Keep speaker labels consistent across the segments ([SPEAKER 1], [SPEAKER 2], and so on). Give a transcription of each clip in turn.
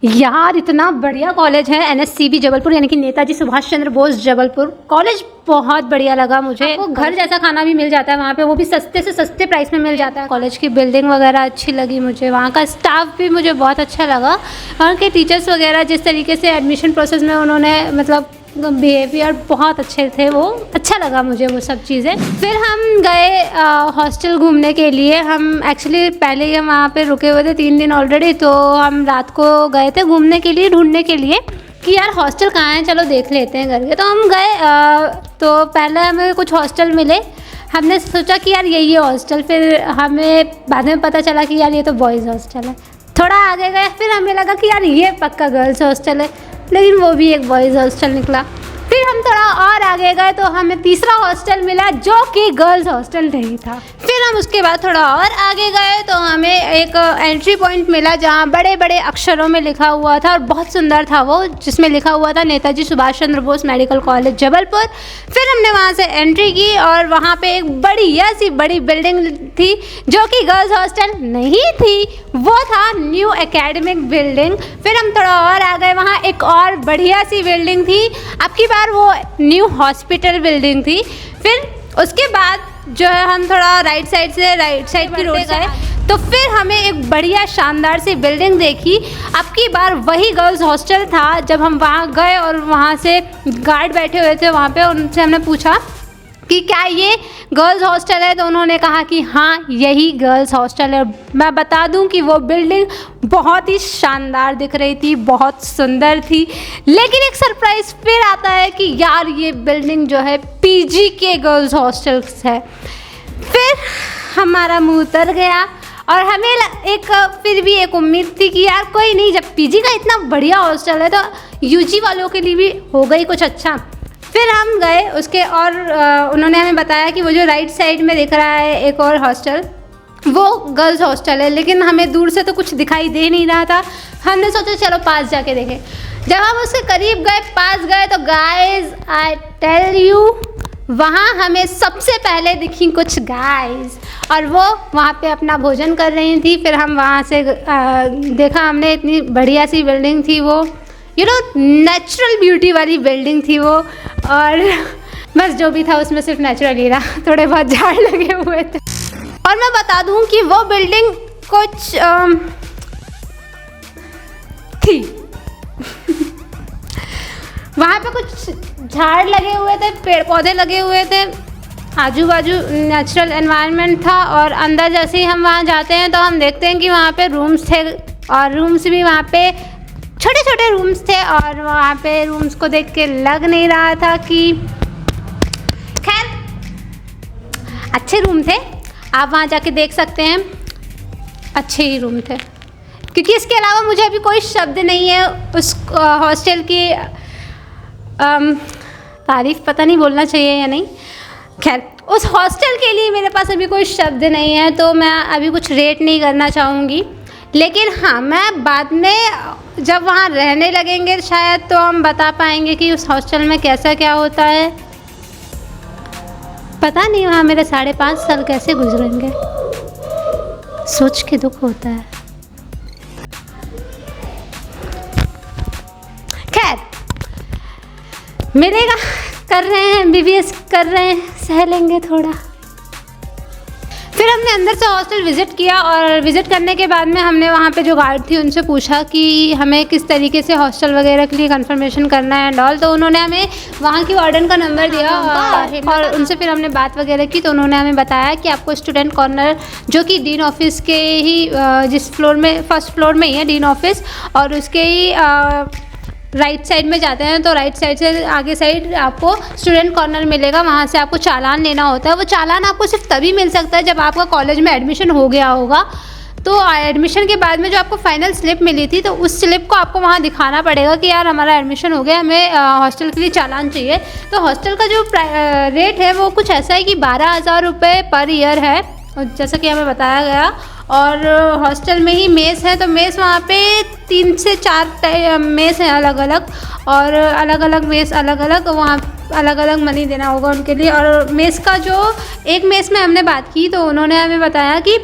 [SPEAKER 1] यार इतना बढ़िया कॉलेज है NSCB जबलपुर, यानी कि नेताजी सुभाष चंद्र बोस जबलपुर कॉलेज। बहुत बढ़िया लगा मुझे। आपको घर जैसा खाना भी मिल जाता है वहाँ पे, वो भी सस्ते से सस्ते प्राइस में मिल जाता है। कॉलेज की बिल्डिंग वगैरह अच्छी लगी मुझे, वहाँ का स्टाफ भी मुझे बहुत अच्छा लगा। वहाँ के टीचर्स वगैरह जिस तरीके से एडमिशन प्रोसेस में उन्होंने मतलब बिहेवियर बहुत अच्छे थे, वो अच्छा लगा मुझे वो सब चीज़ें। फिर हम गए हॉस्टल घूमने के लिए। हम एक्चुअली पहले ही हम वहाँ पे रुके हुए थे 3 दिन ऑलरेडी, तो हम रात को गए थे घूमने के लिए, ढूंढने के लिए कि यार हॉस्टल कहाँ है, चलो देख लेते हैं करके। तो हम गए तो पहले हमें कुछ हॉस्टल मिले। हमने सोचा कि यार यही है हॉस्टल, फिर हमें बाद में पता चला कि यार ये तो बॉयज़ हॉस्टल है। थोड़ा आगे गए, फिर हमें लगा कि यार ये पक्का गर्ल्स हॉस्टल है, लेकिन वो भी एक बॉयज़ हॉस्टल निकला। फिर हम थोड़ा और आगे गए तो हमें तीसरा हॉस्टल मिला जो कि गर्ल्स हॉस्टल नहीं था। फिर हम उसके बाद थोड़ा और आगे गए तो हमें एक एंट्री पॉइंट मिला जहाँ बड़े बड़े अक्षरों में लिखा हुआ था और बहुत सुंदर था वो, जिसमें लिखा हुआ था नेताजी सुभाष चंद्र बोस मेडिकल कॉलेज जबलपुर। फिर हमने वहाँ से एंट्री की और वहाँ पे एक बढ़िया सी बड़ी बिल्डिंग थी जो कि गर्ल्स हॉस्टल नहीं थी, वो था न्यू एकेडमिक बिल्डिंग। फिर हम थोड़ा और आ गए, वहाँ एक और बढ़िया सी बिल्डिंग थी, अब की बार वो न्यू हॉस्पिटल बिल्डिंग थी। फिर उसके बाद जो है हम थोड़ा राइट साइड की रोड गए तो फिर हमें एक बढ़िया शानदार सी बिल्डिंग देखी। अब की बार वही गर्ल्स हॉस्टल था। जब हम वहाँ गए और वहाँ से गार्ड बैठे हुए थे वहाँ पे, उनसे हमने पूछा कि क्या ये गर्ल्स हॉस्टल है, तो उन्होंने कहा कि हाँ यही गर्ल्स हॉस्टल है। मैं बता दूं कि वो बिल्डिंग बहुत ही शानदार दिख रही थी, बहुत सुंदर थी। लेकिन एक सरप्राइज़ फिर आता है कि यार ये बिल्डिंग जो है PG के गर्ल्स हॉस्टल्स है। फिर हमारा मुंह उतर गया और हमें फिर भी एक उम्मीद थी कि यार कोई नहीं, जब PG का इतना बढ़िया हॉस्टल है तो UG वालों के लिए भी हो गई कुछ अच्छा। फिर हम गए उसके और उन्होंने हमें बताया कि वो जो राइट साइड में दिख रहा है एक और हॉस्टल, वो गर्ल्स हॉस्टल है, लेकिन हमें दूर से तो कुछ दिखाई दे नहीं रहा था। हमने सोचा चलो पास जाके देखें। जब हम उसके करीब गए, पास गए, तो गाइज आई टेल यू वहाँ हमें सबसे पहले दिखी कुछ गाइज और वो वहाँ पे अपना भोजन कर रही थी। फिर हम वहाँ से देखा हमने, इतनी बढ़िया सी बिल्डिंग थी वो, नेचुरल ब्यूटी वाली बिल्डिंग थी वो। और बस जो भी था उसमें सिर्फ नेचुरल ही रहा, थोड़े बहुत झाड़ लगे हुए थे। और मैं बता दूं कि वो बिल्डिंग कुछ थी वहाँ पे कुछ झाड़ लगे हुए थे, पेड़ पौधे लगे हुए थे, आजू बाजू नेचुरल एनवायरनमेंट था। और अंदर जैसे ही हम वहाँ जाते हैं तो हम देखते हैं कि वहाँ पे रूम्स थे और रूम्स भी वहाँ पे छोटे छोटे रूम्स थे। और वहाँ पे रूम्स को देख के लग नहीं रहा था कि, खैर अच्छे रूम थे, आप वहाँ जाके देख सकते हैं, अच्छे ही रूम थे। क्योंकि इसके अलावा मुझे अभी कोई शब्द नहीं है उस हॉस्टल की तारीफ़, पता नहीं बोलना चाहिए या नहीं। खैर उस हॉस्टल के लिए मेरे पास अभी कोई शब्द नहीं है, तो मैं अभी कुछ रेट नहीं करना चाहूँगी। लेकिन हाँ, मैं बाद में जब वहाँ रहने लगेंगे शायद तो हम बता पाएंगे कि उस हॉस्टल में कैसा क्या होता है। पता नहीं वहाँ मेरे 5.5 साल कैसे गुजरेंगे, सोच के दुख होता है। खैर मिलेगा, कर रहे हैं MBBS कर रहे हैं, सह लेंगे थोड़ा। फिर हमने अंदर से हॉस्टल विज़िट किया और विज़िट करने के बाद में हमने वहाँ पे जो गार्ड थी उनसे पूछा कि हमें किस तरीके से हॉस्टल वगैरह के लिए कंफर्मेशन करना है एंड ऑल। तो उन्होंने हमें वहाँ की वार्डन का नंबर दिया और उनसे फिर हमने बात वगैरह की। तो उन्होंने हमें बताया कि आपको स्टूडेंट कॉर्नर, जो कि डीन ऑफिस के ही जिस फ्लोर में, फर्स्ट फ्लोर में ही है डीन ऑफिस, और उसके ही राइट साइड में जाते हैं तो राइट साइड से आगे साइड आपको स्टूडेंट कॉर्नर मिलेगा। वहाँ से आपको चालान लेना होता है। वो चालान आपको सिर्फ तभी मिल सकता है जब आपका कॉलेज में एडमिशन हो गया होगा। तो एडमिशन के बाद में जो आपको फाइनल स्लिप मिली थी, तो उस स्लिप को आपको वहाँ दिखाना पड़ेगा कि यार हमारा एडमिशन हो गया, हमें हॉस्टल के लिए चालान चाहिए। तो हॉस्टल का जो रेट है वो कुछ ऐसा है कि 12,000 रुपये पर ईयर है, जैसा कि हमें बताया गया। और हॉस्टल में ही मेस है, तो मेस वहाँ पे 3 से 4 मेस हैं अलग अलग, और अलग अलग मेस अलग अलग, वहाँ अलग अलग मनी देना होगा उनके लिए। और मेस का जो एक मेस में हमने बात की तो उन्होंने हमें बताया कि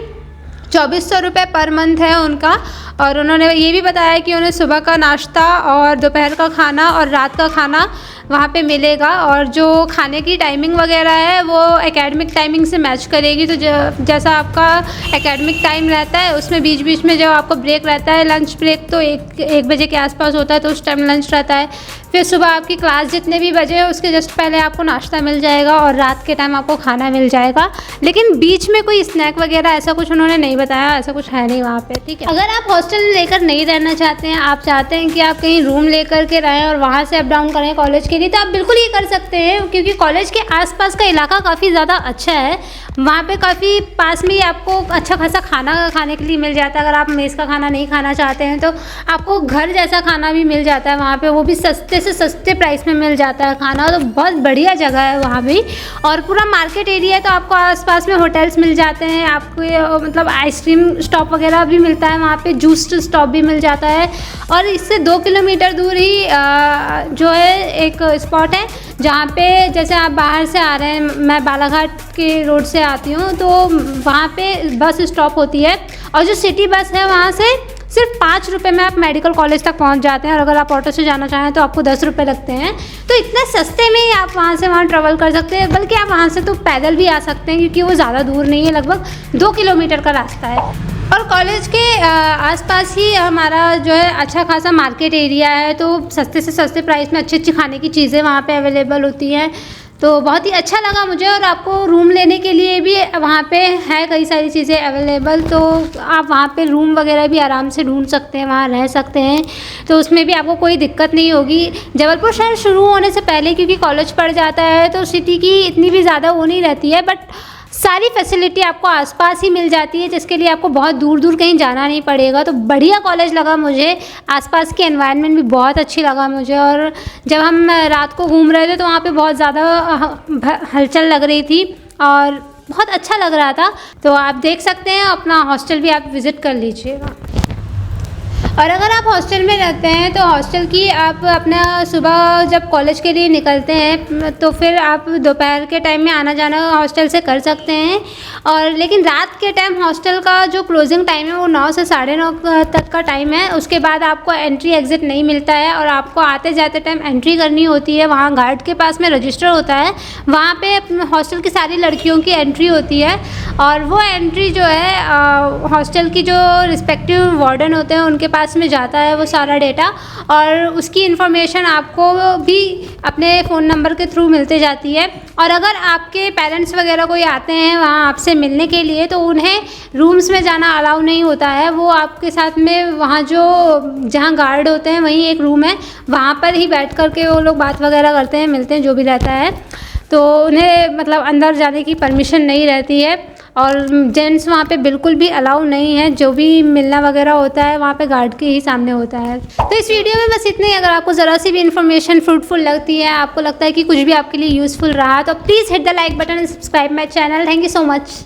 [SPEAKER 1] 2400 रुपये पर मंथ है उनका। और उन्होंने ये भी बताया कि उन्हें सुबह का नाश्ता और दोपहर का खाना और रात का खाना वहाँ पे मिलेगा, और जो खाने की टाइमिंग वगैरह है वो एकेडमिक टाइमिंग से मैच करेगी। तो जैसा आपका एकेडमिक टाइम रहता है उसमें बीच बीच में जब आपको ब्रेक रहता है, लंच ब्रेक तो एक बजे के आसपास होता है, तो उस टाइम लंच रहता है। फिर सुबह आपकी क्लास जितने भी बजे है उसके जस्ट पहले आपको नाश्ता मिल जाएगा और रात के टाइम आपको खाना मिल जाएगा। लेकिन बीच में कोई स्नैक वगैरह ऐसा कुछ उन्होंने नहीं बताया, ऐसा कुछ है नहीं वहाँ पे, ठीक है। अगर आप हॉस्टल लेकर नहीं रहना चाहते हैं, आप चाहते हैं कि आप कहीं रूम लेकर के रहें और वहाँ से अप डाउन करें कॉलेज के लिए, तो आप बिल्कुल ये कर सकते हैं, क्योंकि कॉलेज के आसपास का इलाका काफ़ी ज़्यादा अच्छा है। वहाँ पे काफ़ी पास में ही आपको अच्छा खासा खाना खाने के लिए मिल जाता है। अगर आप मेस का खाना नहीं खाना चाहते हैं तो आपको घर जैसा खाना भी मिल जाता है वहाँ पे, वो भी सस्ते से सस्ते प्राइस में मिल जाता है खाना। तो बहुत बढ़िया जगह है वहाँ भी, और पूरा मार्केट एरिया है, तो आपको आसपास में होटल्स मिल जाते हैं, आपको मतलब आइसक्रीम स्टॉप वगैरह भी मिलता है वहाँ पे, जूस स्टॉप भी मिल जाता है। और इससे 2 किलोमीटर दूर ही जो है एक स्पॉट है जहाँ पे जैसे आप बाहर से आ रहे हैं, मैं बालाघाट के रोड से आती हूँ, तो वहाँ पे बस स्टॉप होती है, और जो सिटी बस है वहाँ से सिर्फ 5 रुपये में आप मेडिकल कॉलेज तक पहुँच जाते हैं। और अगर आप ऑटो से जाना चाहें तो आपको 10 रुपये लगते हैं। तो इतने सस्ते में ही आप वहाँ से वहाँ ट्रेवल कर सकते हैं, बल्कि आप वहाँ से तो पैदल भी आ सकते हैं, क्योंकि वो ज़्यादा दूर नहीं है, लगभग 2 किलोमीटर का रास्ता है। और कॉलेज के आसपास ही हमारा जो है अच्छा खासा मार्केट एरिया है, तो सस्ते से सस्ते प्राइस में अच्छी अच्छी खाने की चीज़ें वहाँ पे अवेलेबल होती हैं। तो बहुत ही अच्छा लगा मुझे। और आपको रूम लेने के लिए भी वहाँ पे है कई सारी चीज़ें अवेलेबल, तो आप वहाँ पे रूम वगैरह भी आराम से ढूंढ सकते हैं, वहाँ रह सकते हैं, तो उसमें भी आपको कोई दिक्कत नहीं होगी। जबलपुर शहर शुरू होने से पहले क्योंकि कॉलेज पड़ जाता है, तो सिटी की इतनी भी ज़्यादा वो नहीं रहती है, बट सारी फैसिलिटी आपको आसपास ही मिल जाती है, जिसके लिए आपको बहुत दूर दूर कहीं जाना नहीं पड़ेगा। तो बढ़िया कॉलेज लगा मुझे, आसपास की एनवायरनमेंट भी बहुत अच्छी लगा मुझे। और जब हम रात को घूम रहे थे तो वहाँ पे बहुत ज़्यादा हलचल लग रही थी और बहुत अच्छा लग रहा था। तो आप देख सकते हैं, अपना हॉस्टल भी आप विज़िट कर लीजिएगा। और अगर आप हॉस्टल में रहते हैं तो हॉस्टल की आप अपना सुबह जब कॉलेज के लिए निकलते हैं तो फिर आप दोपहर के टाइम में आना जाना हॉस्टल से कर सकते हैं। और लेकिन रात के टाइम हॉस्टल का जो क्लोजिंग टाइम है वो 9 से 9:30 तक का टाइम है। उसके बाद आपको एंट्री एग्ज़िट नहीं मिलता है, और आपको आते जाते टाइम एंट्री करनी होती है। वहाँ गार्ड के पास में रजिस्टर होता है, वहाँ पे हॉस्टल की सारी लड़कियों की एंट्री होती है, और वो एंट्री जो है हॉस्टल की जो रिस्पेक्टिव वार्डन होते हैं उनके पास में जाता है वो सारा डेटा, और उसकी इन्फॉर्मेशन आपको भी अपने फ़ोन नंबर के थ्रू मिलते जाती है। और अगर आपके पेरेंट्स वगैरह कोई आते हैं वहाँ आपसे मिलने के लिए, तो उन्हें रूम्स में जाना अलाउ नहीं होता है। वो आपके साथ में वहाँ जहाँ गार्ड होते हैं वहीं एक रूम है, वहाँ पर ही बैठ कर के वो लोग बात वगैरह करते हैं, मिलते हैं, जो भी रहता है। तो उन्हें मतलब अंदर जाने की परमिशन नहीं रहती है, और जेंट्स वहाँ पे बिल्कुल भी अलाउ नहीं है। जो भी मिलना वगैरह होता है वहाँ पे गार्ड के ही सामने होता है। तो इस वीडियो में बस इतना ही। अगर आपको ज़रा सी भी इन्फॉर्मेशन फ्रूटफुल लगती है, आपको लगता है कि कुछ भी आपके लिए यूज़फुल रहा, तो please hit the like button and subscribe my channel. Thank you so much.